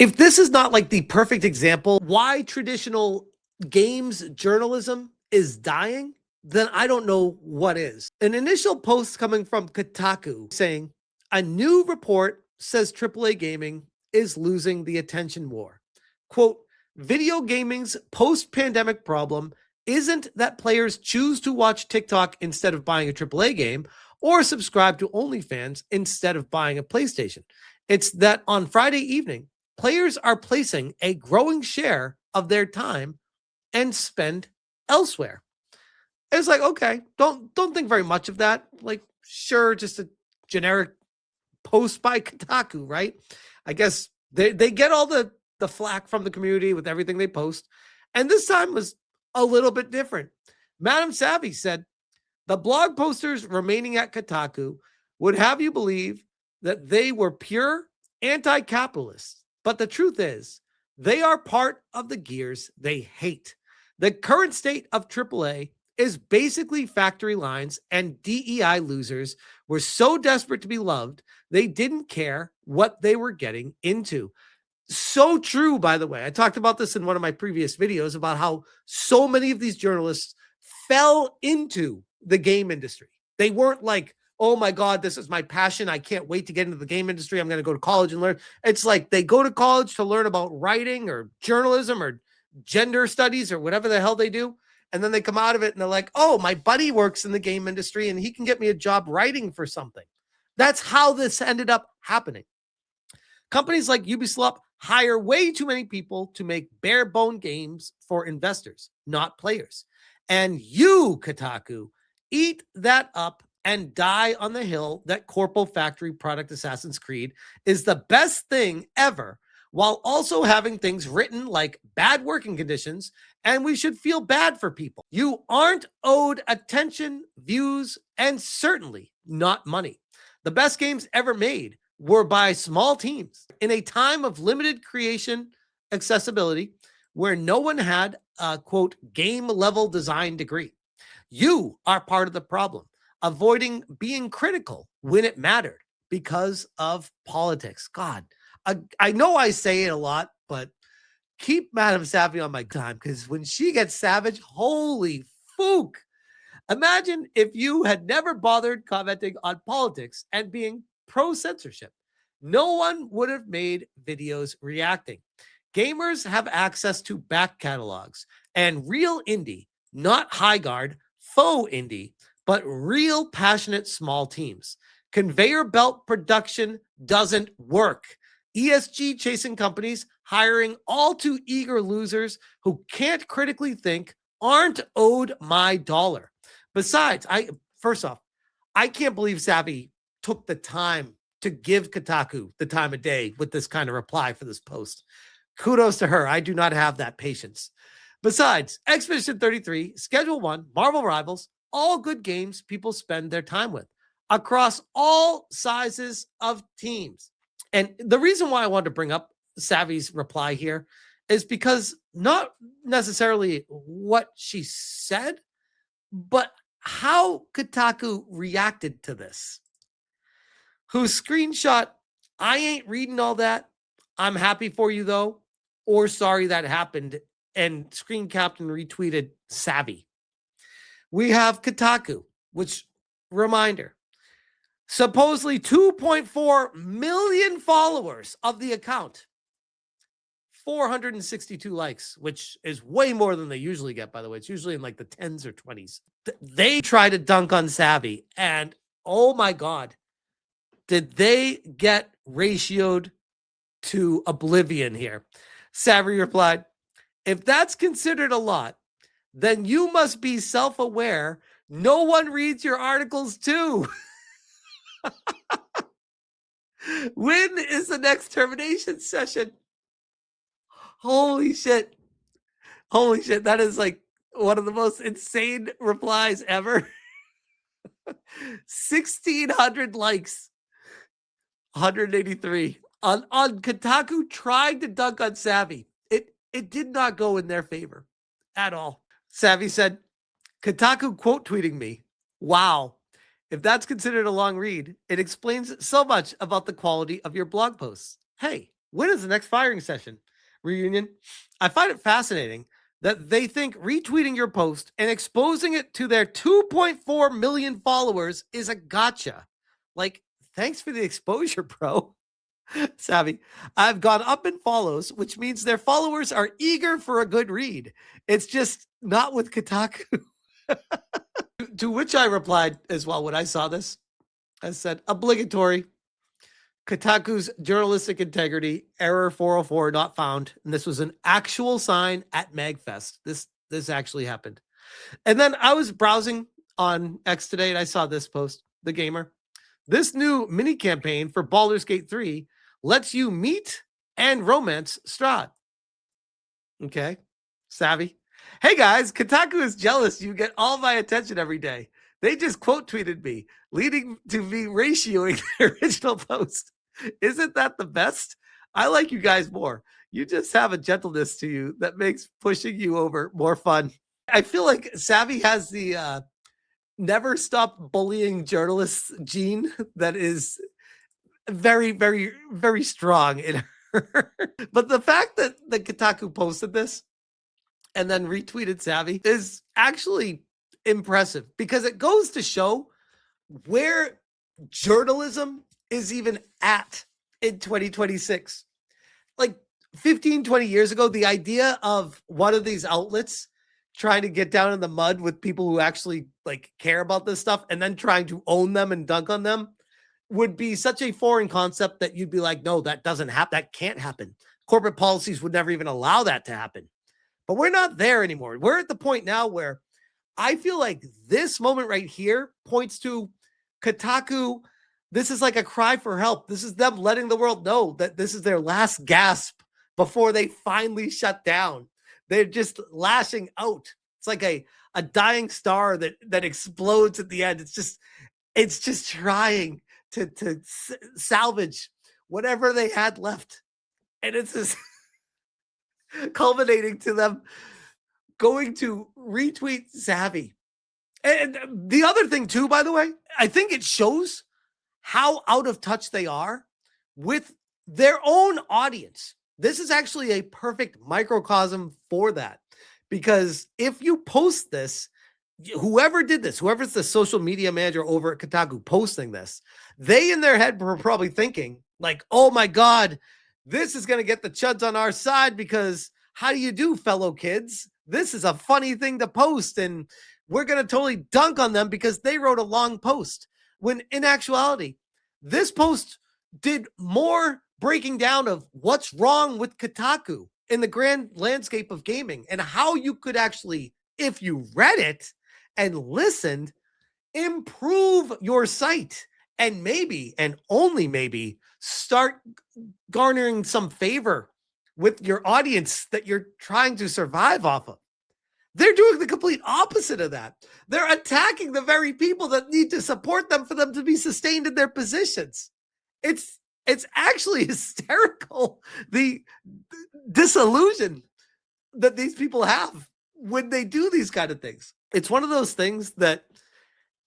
If this is not like the perfect example why traditional games journalism is dying, then I don't know what is. An initial post coming from Kotaku saying a new report says AAA gaming is losing the attention war. Quote, video gaming's post-pandemic problem isn't that players choose to watch TikTok instead of buying a AAA game or subscribe to OnlyFans instead of buying a PlayStation. It's that on Friday evening, players are placing a growing share of their time and spend elsewhere. It's like, okay, don't think very much of that. Like, sure, just a generic post by Kotaku, right? I guess they get all the flack from the community with everything they post. And this time was a little bit different. Madam Savvy said, the blog posters remaining at Kotaku would have you believe that they were pure anti-capitalists. But the truth is, they are part of the gears they hate. The current state of AAA is basically factory lines, and DEI losers were so desperate to be loved, they didn't care what they were getting into. So true, by the way. I talked about this in one of my previous videos about how so many of these journalists fell into the game industry. They weren't like, oh my God, this is my passion. I can't wait to get into the game industry. I'm going to go to college and learn. It's like they go to college to learn about writing or journalism or gender studies or whatever the hell they do. And then they come out of it and they're like, oh, my buddy works in the game industry and he can get me a job writing for something. That's how this ended up happening. Companies like Ubisoft hire way too many people to make bare bone games for investors, not players. And you, Kotaku, eat that up and die on the hill that Corpo Factory Product Assassin's Creed is the best thing ever, while also having things written like bad working conditions, and we should feel bad for people. You aren't owed attention, views, and certainly not money. The best games ever made were by small teams in a time of limited creation accessibility where no one had a, quote, game level design degree. You are part of the problem, avoiding being critical when it mattered because of politics. God, I know I say it a lot, but keep Madam Savvy on my time because when she gets savage, holy fook. Imagine if you had never bothered commenting on politics and being pro-censorship. No one would have made videos reacting. Gamers have access to back catalogs and real indie, not high guard, faux indie, but real passionate small teams. Conveyor belt production doesn't work. ESG chasing companies hiring all too eager losers who can't critically think aren't owed my dollar. Besides, first off, I can't believe Savvy took the time to give Kotaku the time of day with this kind of reply for this post. Kudos to her. I do not have that patience. Besides, Expedition 33, Schedule 1, Marvel Rivals, all good games people spend their time with across all sizes of teams. And the reason why I wanted to bring up Savvy's reply here is because not necessarily what she said, but how Kotaku reacted to this. Who screenshot, I ain't reading all that. I'm happy for you though, or sorry that happened, and screen capped and retweeted Savvy. We have Kotaku, which, reminder, supposedly 2.4 million followers of the account, 462 likes, which is way more than they usually get, by the way. It's usually in like the 10s or 20s. They try to dunk on Savvy, and oh my God, did they get ratioed to oblivion here? Savvy replied, if that's considered a lot, then you must be self-aware. No one reads your articles too. When is the next termination session? Holy shit. Holy shit. That is like one of the most insane replies ever. 1,600 likes. 183 on Kotaku trying to dunk on Savvy. It did not go in their favor at all. Savvy said, Kotaku quote tweeting me. Wow. If that's considered a long read, it explains so much about the quality of your blog posts. Hey, When is the next firing session? Reunion? I find it fascinating that they think retweeting your post and exposing it to their 2.4 million followers is a gotcha. Like, thanks for the exposure, bro. Savvy. I've gone up in follows, which means their followers are eager for a good read. It's just not with Kotaku. To which I replied as well when I saw this. I said, obligatory. Kotaku's journalistic integrity, error 404 not found. And this was an actual sign at MagFest. This actually happened. And then I was browsing on X today and I saw this post, The Gamer. This new mini campaign for Baldur's Gate 3 lets you meet and romance Strahd. Okay. Savvy. Hey guys, Kotaku is jealous you get all my attention every day. They just quote tweeted me, leading to me ratioing the original post. Isn't that the best? I like you guys more. You just have a gentleness to you that makes pushing you over more fun. I feel like Savvy has the never stop bullying journalists gene that is very, very, very strong in her. But the fact that the Kotaku posted this and then retweeted Savvy is actually impressive because it goes to show where journalism is even at in 2026. Like 15, 20 years ago, the idea of one of these outlets trying to get down in the mud with people who actually like care about this stuff and then trying to own them and dunk on them would be such a foreign concept that you'd be like, no, that doesn't happen. That can't happen. Corporate policies would never even allow that to happen. But we're not there anymore. We're at the point now where I feel like this moment right here points to Kotaku. This is like a cry for help. This is them letting the world know that this is their last gasp before they finally shut down. They're just lashing out. It's like a dying star that explodes at the end. It's just trying to salvage whatever they had left. And it's just culminating to them going to retweet Savvy. And the other thing too, by the way, I think it shows how out of touch they are with their own audience. This is actually a perfect microcosm for that. Because if you post this, whoever did this, whoever's the social media manager over at Kotaku posting this, they in their head were probably thinking like, oh my God, this is going to get the chuds on our side because how do you do, fellow kids? This is a funny thing to post and we're going to totally dunk on them because they wrote a long post. When in actuality, this post did more breaking down of what's wrong with Kotaku in the grand landscape of gaming and how you could actually, if you read it and listened, improve your site and maybe, and only maybe, start garnering some favor with your audience that you're trying to survive off of. They're doing the complete opposite of that. They're attacking the very people that need to support them for them to be sustained in their positions. It's actually hysterical, the disillusion that these people have when they do these kind of things. It's one of those things that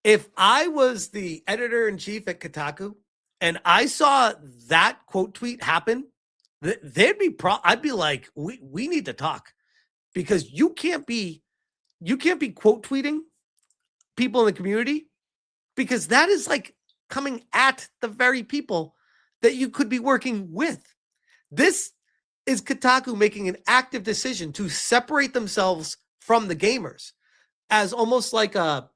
if I was the editor-in-chief at Kotaku and I saw that quote tweet happen, I'd be like, we need to talk because you can't be quote tweeting people in the community because that is like coming at the very people that you could be working with. This is Kotaku making an active decision to separate themselves from the gamers as almost like a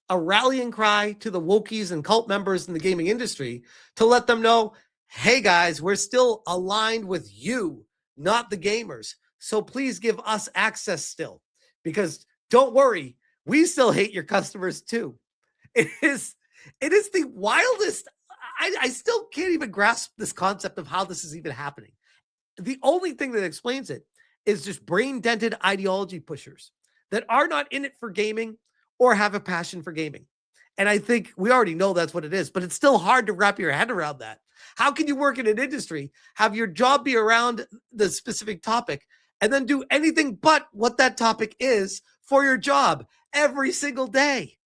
rallying cry to the wokies and cult members in the gaming industry to let them know, hey guys, we're still aligned with you, not the gamers. So please give us access still, because don't worry, we still hate your customers too. It is the wildest. I still can't even grasp this concept of how this is even happening. The only thing that explains it is just brain-dented ideology pushers that are not in it for gaming or have a passion for gaming. And I think we already know that's what it is, but it's still hard to wrap your head around that. How can you work in an industry, have your job be around the specific topic, and then do anything but what that topic is for your job every single day?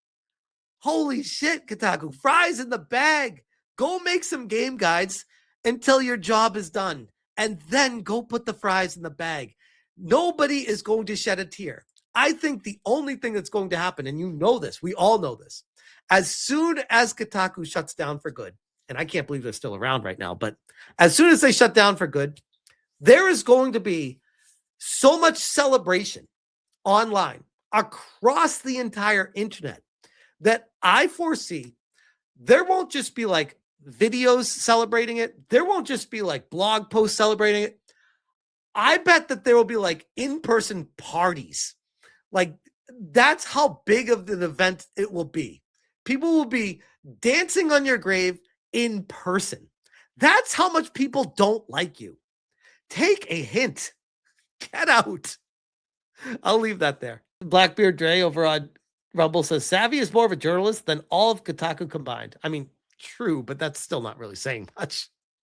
Holy shit, Kotaku. Fries in the bag. Go make some game guides until your job is done. and then go put the fries in the bag. Nobody is going to shed a tear. I think the only thing that's going to happen, and you know this, we all know this, as soon as Kotaku shuts down for good, and I can't believe they're still around right now, but as soon as they shut down for good, there is going to be so much celebration online across the entire internet that I foresee there won't just be like videos celebrating it. There won't just be like blog posts celebrating it. I bet that there will be like in-person parties. Like that's how big of an event it will be. People will be dancing on your grave in person. That's how much people don't like you. Take a hint. Get out. I'll leave that there. Blackbeard Dre over on Rumble says, Savvy is more of a journalist than all of Kotaku combined. I mean, true, but that's still not really saying much.